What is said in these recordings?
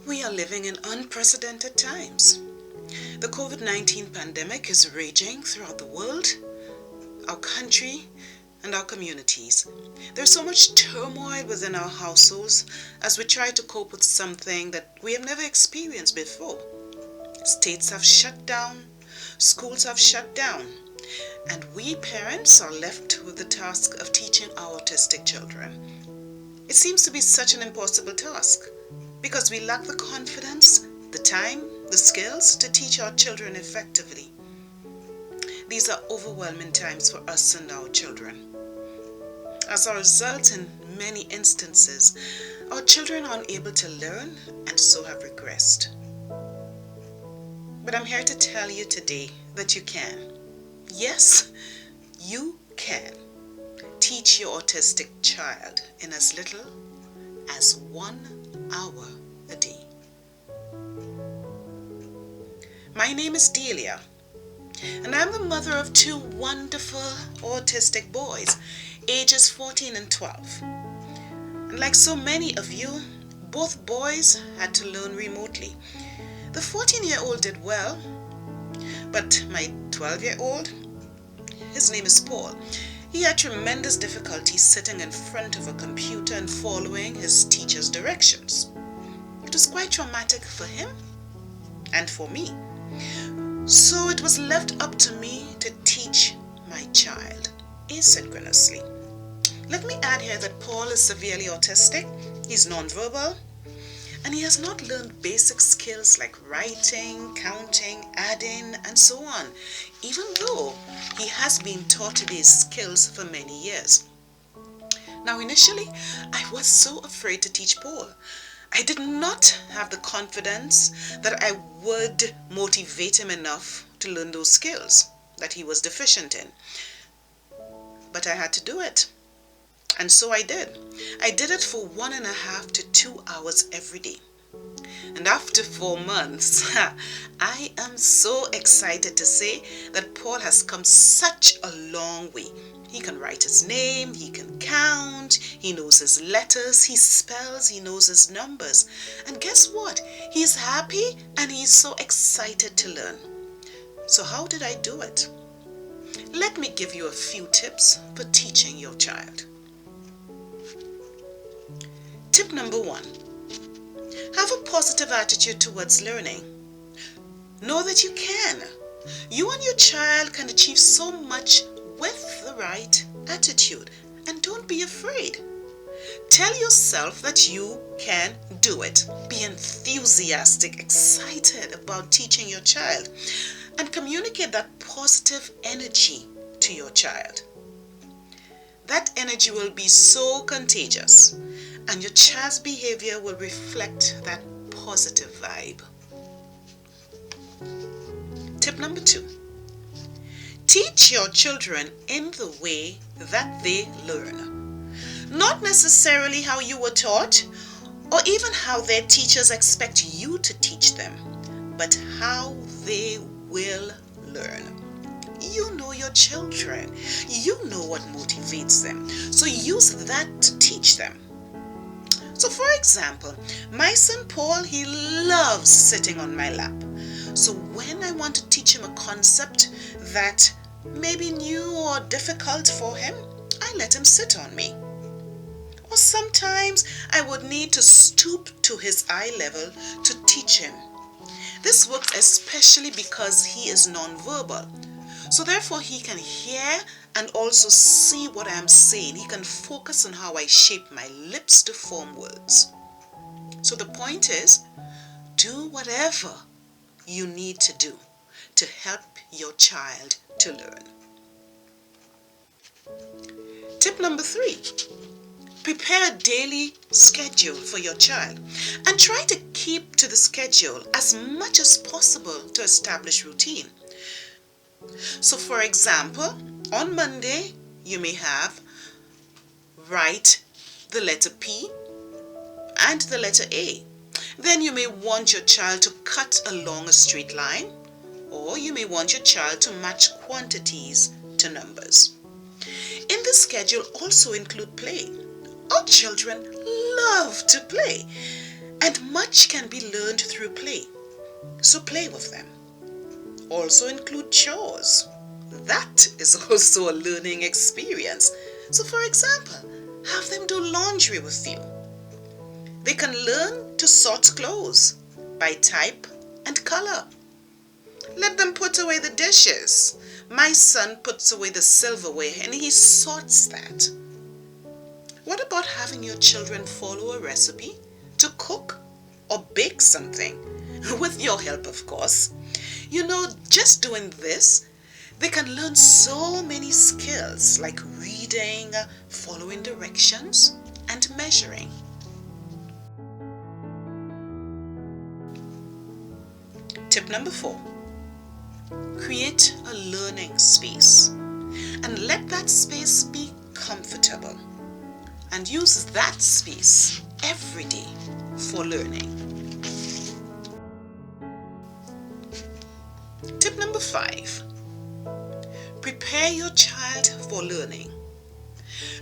We are living in unprecedented times. The COVID-19 pandemic is raging throughout the world, our country, and our communities. There's so much turmoil within our households as we try to cope with something that we have never experienced before. States have shut down, schools have shut down, and we parents are left with the task of teaching our autistic children. It seems to be such an impossible task because we lack the confidence, the time, the skills to teach our children effectively. These are overwhelming times for us and our children. As a result, in many instances, our children are unable to learn and so have regressed. But I'm here to tell you today that you can. Yes, you can teach your autistic child in as little as 1 hour a day. My name is Delia, and I'm the mother of 2 wonderful autistic boys, ages 14 and 12. And like so many of you, both boys had to learn remotely. The 14-year-old did well, but my 12-year-old, his name is Paul, he had tremendous difficulty sitting in front of a computer and following his teacher's directions. It was quite traumatic for him and for me. So it was left up to me to teach my child asynchronously. Let me add here that Paul is severely autistic, he's nonverbal, and he has not learned basic skills like writing, counting, adding, and so on, even though he has been taught these skills for many years. Now initially, I was so afraid to teach Paul. I did not have the confidence that I would motivate him enough to learn those skills that he was deficient in. But I had to do it. And so I did. I did it for 1.5 to 2 hours every day. And after 4 months, I am so excited to say that Paul has come such a long way. He can write his name, he can count, he knows his letters, he spells, he knows his numbers. And guess what? He's happy and he's so excited to learn. So how did I do it? Let me give you a few tips for teaching your child. Tip number 1. Have a positive attitude towards learning. Know that you can. You and your child can achieve so much with the right attitude, and don't be afraid. Tell yourself that you can do it. Be enthusiastic, excited about teaching your child, and communicate that positive energy to your child. That energy will be so contagious, and your child's behavior will reflect that positive vibe. Tip number 2. Teach your children in the way that they learn. Not necessarily how you were taught, or even how their teachers expect you to teach them, but how they will learn. You know your children. You know what motivates them. So use that to teach them. So for example, my son Paul, he loves sitting on my lap. So when I want to teach him a concept that may be new or difficult for him, I let him sit on me. Or sometimes I would need to stoop to his eye level to teach him. This works especially because he is nonverbal. So therefore he can hear and also see what I am saying. He can focus on how I shape my lips to form words. So the point is, do whatever you need to do to help your child to learn. Tip number 3. Prepare a daily schedule for your child and try to keep to the schedule as much as possible to establish routine. So for example, on Monday, you may have write the letter P and the letter A. Then you may want your child to cut along a straight line, or you may want your child to match quantities to numbers. In the schedule also include play. Our children love to play, And much can be learned through play, so play with them. Also include chores. That is also a learning experience. So for example, have them do laundry with you. They can learn to sort clothes by type and color. Let them put away the dishes. My son puts away the silverware and he sorts that. What about having your children follow a recipe to cook or bake something? With your help, of course. Just doing this, they can learn so many skills like reading, following directions, and measuring. Tip number 4. Create a learning space and let that space be comfortable, and use that space every day for learning. Tip number 5. Prepare your child for learning.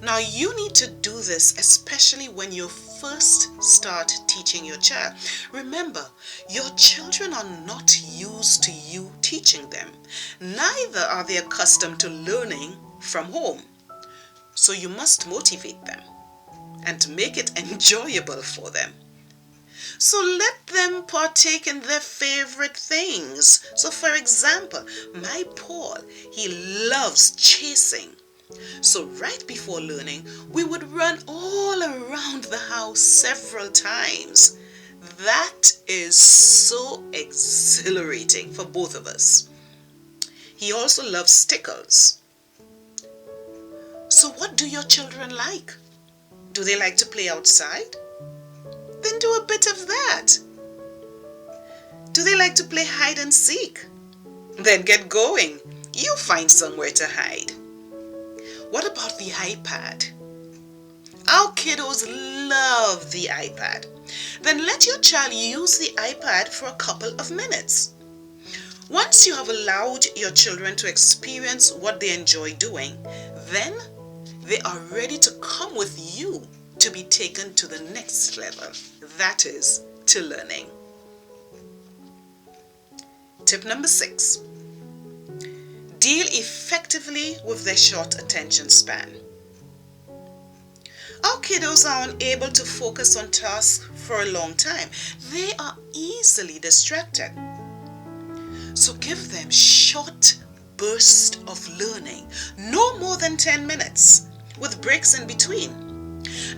Now you need to do this especially when you first start teaching your child. Remember, your children are not used to you teaching them. Neither are they accustomed to learning from home. So you must motivate them and make it enjoyable for them. So let them partake in their favorite things. So for example, my Paul, he loves chasing. So right before learning, we would run all around the house several times. That is so exhilarating for both of us. He also loves stickles. So what do your children like? Do they like to play outside? Then do a bit of that. Do they like to play hide and seek? Then get going. You find somewhere to hide. What about the iPad? Our kiddos love the iPad. Then let your child use the iPad for a couple of minutes. Once you have allowed your children to experience what they enjoy doing, then they are ready to come with you to be taken to the next level. That is, to learning. Tip number 6. Deal effectively with their short attention span. Our kiddos are unable to focus on tasks for a long time. They are easily distracted. So give them short bursts of learning, no more than 10 minutes, with breaks in between.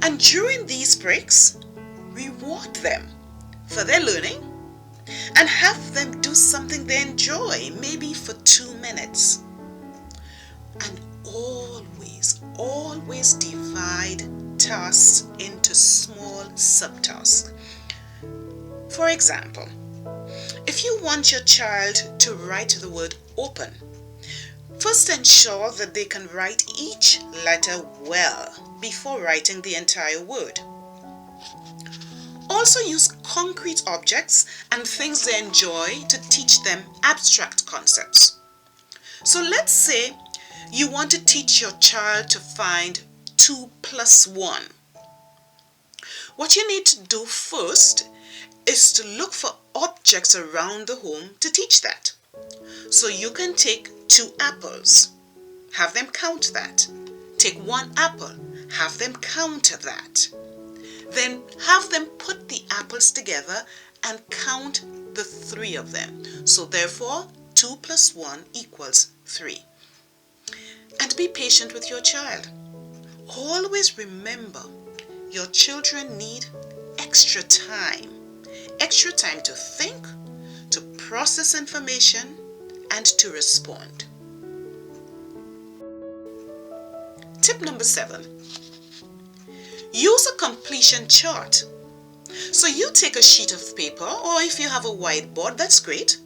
And during these breaks, reward them for their learning and have them do something they enjoy, maybe for 2 minutes. And always divide tasks into small subtasks. For example, if you want your child to write the word open, first ensure that they can write each letter well before writing the entire word. Also use concrete objects and things they enjoy to teach them abstract concepts. So let's say you want to teach your child to find 2 + 1. What you need to do first is to look for objects around the home to teach that. So you can take 2 apples, have them count that. Take 1 apple, have them count that. Then have them put the apples together and count the 3 of them. So therefore, 2 + 1 = 3. And be patient with your child. Always remember, your children need extra time to think, to process information, and to respond. Tip number 7. Use a completion chart. So you take a sheet of paper, or if you have a whiteboard, that's great,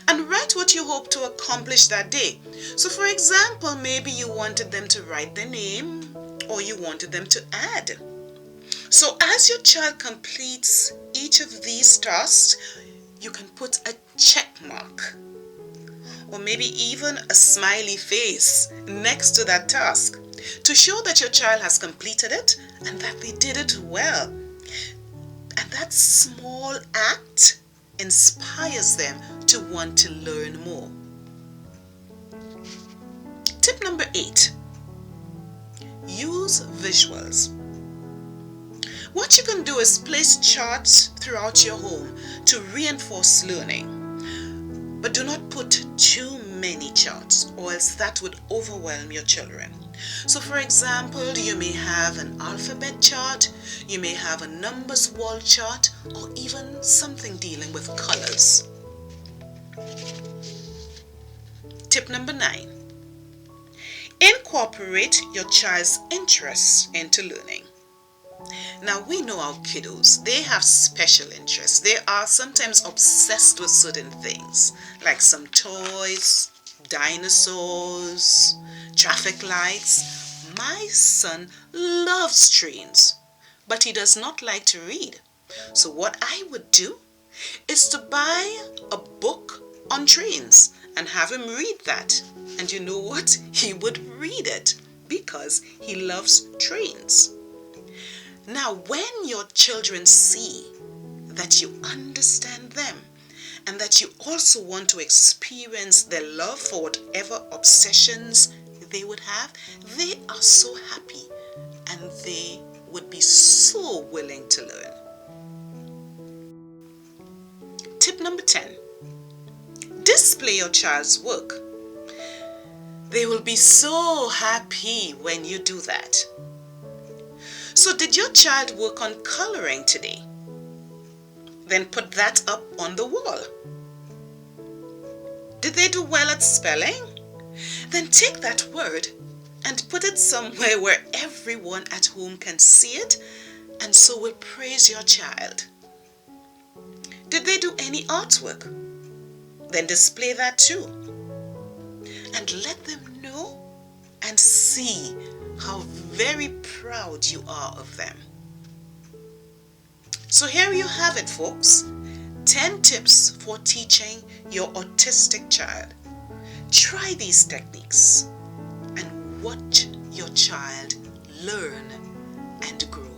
and write what you hope to accomplish that day. So for example, maybe you wanted them to write their name, or you wanted them to add. So as your child completes each of these tasks, you can put a check mark, or maybe even a smiley face next to that task to show that your child has completed it and that they did it well. And that that small act inspires them to want to learn more. Tip number 8, use visuals. What you can do is place charts throughout your home to reinforce learning. But do not put too many charts, or else that would overwhelm your children. So for example, you may have an alphabet chart, you may have a numbers wall chart, or even something dealing with colors. Tip number 9, incorporate your child's interests into learning. Now we know our kiddos, they have special interests. They are sometimes obsessed with certain things, like some toys, dinosaurs, traffic lights. My son loves trains, but he does not like to read. So what I would do is to buy a book on trains and have him read that. And you know what? He would read it because he loves trains. Now, when your children see that you understand them and that you also want to experience their love for whatever obsessions they would have, they are so happy and they would be so willing to learn. Tip number 10, display your child's work. They will be so happy when you do that. So did your child work on coloring today? Then put that up on the wall. Did they do well at spelling? Then take that word and put it somewhere where everyone at home can see it and so will praise your child. Did they do any artwork? Then display that too. And let them know and see how very proud you are of them. So here you have it, folks. 10 tips for teaching your autistic child. Try these techniques and watch your child learn and grow.